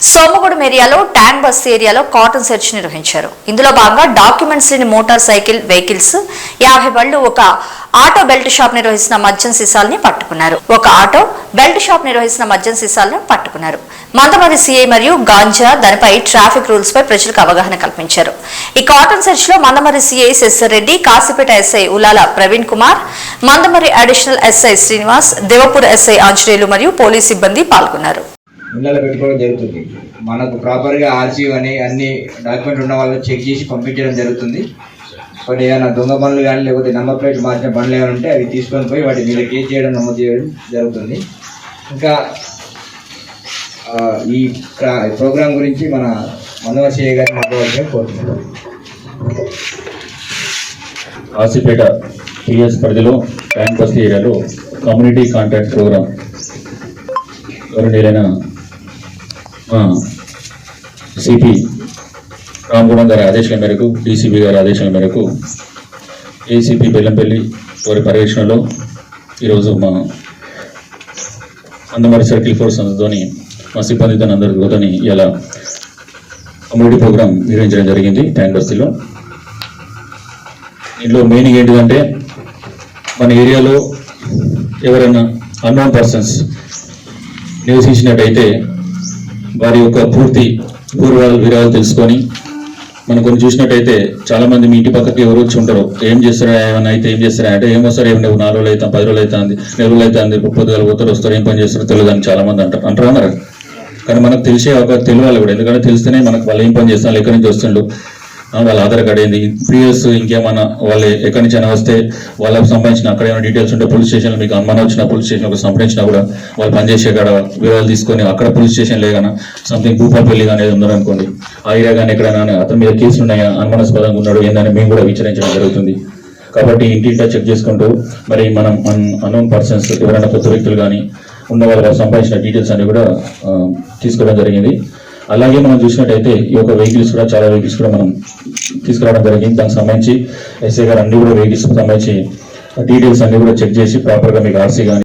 సోమగూడెం ఏరియాలో tank bus ఏరియాలో cotton search నిర్వహించారు. ఇందులో భాగంగా డాక్యుమెంట్స్ లేని మోటార్ సైకిల్ వెహికల్స్ 50 బళ్ళు, ఒక ఆటో బెల్ట్ షాప్ నిర్వహిస్తున్న మద్యం సీసాలని పట్టుకున్నారు. మందమరి సిఐ మరియు గాంజా దానిపై ట్రాఫిక్ రూల్స్ పై ప్రజలకు అవగాహన కల్పించారు. ఈ కాటన్ సెర్చ్ లో Mandamarri CI Shashireddy, Kasipet SI Ulala Praveen Kumar, Mandamarri additional SI Srinivas, Devapur SI Anjaneyulu మరియు పోలీస్ సిబ్బంది పాల్గొన్నారు. ఇళ్ళలో పెట్టుకోవడం జరుగుతుంది. మనకు ప్రాపర్గా ఆర్సీ అని అన్ని డాక్యుమెంట్ ఉన్న వాళ్ళు చెక్ చేసి పంపించడం జరుగుతుంది. కొన్ని ఏమైనా దొంగ బండ్లు కానీ లేకపోతే నెంబర్ ప్లేట్ మార్చిన బండ్లు ఏమైనా ఉంటే అవి తీసుకొని పోయి వాటి మీద కేసు చేయడం, నమోదు చేయడం జరుగుతుంది. ఇంకా ఈ ప్రోగ్రాం గురించి మన మందమరి సిఐ గారిని మాట్లాడాలని కోరుతున్నాం. కాశీపేట టీఎస్ పరిధిలో ట్యాంక్ బస్తీ ఏరియాలో కమ్యూనిటీ కాంటాక్ట్ ప్రోగ్రాం గవర్నీలైన సిపి రామగూడెం గారి ఆదేశాల మేరకు, డీసీపీ గారి ఆదేశాల మేరకు ఏసీపీ బెల్లంపల్లి వారి పర్యవేక్షణలో ఈరోజు మా మందమరి సర్కిల్ ఫోర్స్ అందరితోని, మా సిబ్బందితో అందరితోని ఇలా కమ్యూనిటీ ప్రోగ్రాం నిర్వహించడం జరిగింది ట్యాంక్ బస్తీలో. ఇందులో మెయిన్ ఏంటిదంటే మన ఏరియాలో ఎవరైనా అన్నోన్ పర్సన్స్ నివసించినట్టయితే వారి యొక్క పూర్తి పూర్వాలు వివరాలు తెలుసుకొని, మనం కొన్ని చూసినట్టయితే చాలా మంది మీ ఇంటి పక్కకి ఎవరు వచ్చి ఉంటారు, ఏం చేస్తారా, ఏమైనా అయితే ఏం చేస్తారా అంటే ఏమో సార్ ఏమి నువ్వు 4 రోజులు అవుతాం, 10 రోజులు అవుతుంది, 4 రోజులు అవుతుంది, 30 రోజులు పోతారు, వస్తారు, ఏం పని చేస్తారో తెలియదు అని చాలా మంది అంటారు. కానీ మనకు తెలిసే ఒక తెలియాలి కూడా, ఎందుకంటే తెలిస్తేనే మనకు వాళ్ళు ఏం పని చేస్తున్నారు, ఎక్కడి నుంచి వస్తుండ్రు, వాళ్ళ ఆధార్ కార్డు ఏంది, ప్రీవియస్ ఇంకేమైనా వాళ్ళు ఎక్కడి నుంచి అయినా వస్తే వాళ్ళకి సంబంధించిన అక్కడ ఏమైనా డీటెయిల్స్ ఉంటే పోలీస్ స్టేషన్లో మీకు అనుమానం వచ్చిన పోలీస్ స్టేషన్కి సంప్రదించినా కూడా వాళ్ళు పనిచేసే కాడ వివరాలు తీసుకొని అక్కడ పోలీస్ స్టేషన్ లేగానా సంథింగ్ భూపాపల్లి కానీ ఉందనుకోండి, ఆ ఏరియా కానీ ఎక్కడైనా అతని మీద కేసులు ఉన్నాయా, అనుమానాస్పదంగా ఉన్నాడు ఏందని మేము కూడా విచారించడం జరుగుతుంది. కాబట్టి ఇంటింటా చెక్ చేసుకుంటూ మరి మనం అన్నోన్ పర్సన్స్ ఎవరైనా కొత్త వ్యక్తులు కానీ ఉన్న వాళ్ళు సంపాదించిన డీటెయిల్స్ అన్ని కూడా తీసుకోవడం జరిగింది. అలాగే మనం చూసినట్టయితే ఈ యొక్క వెహికల్స్ కూడా చాలా వెహికల్స్ కూడా మనం తీసుకురావడం జరిగింది. దానికి సంబంధించి ఎస్ఐ గారు అన్ని కూడా వెహికల్స్ సంబంధించి డీటెయిల్స్ అన్ని కూడా చెక్ చేసి ప్రాపర్గా మీకు ఆర్సీ కానీ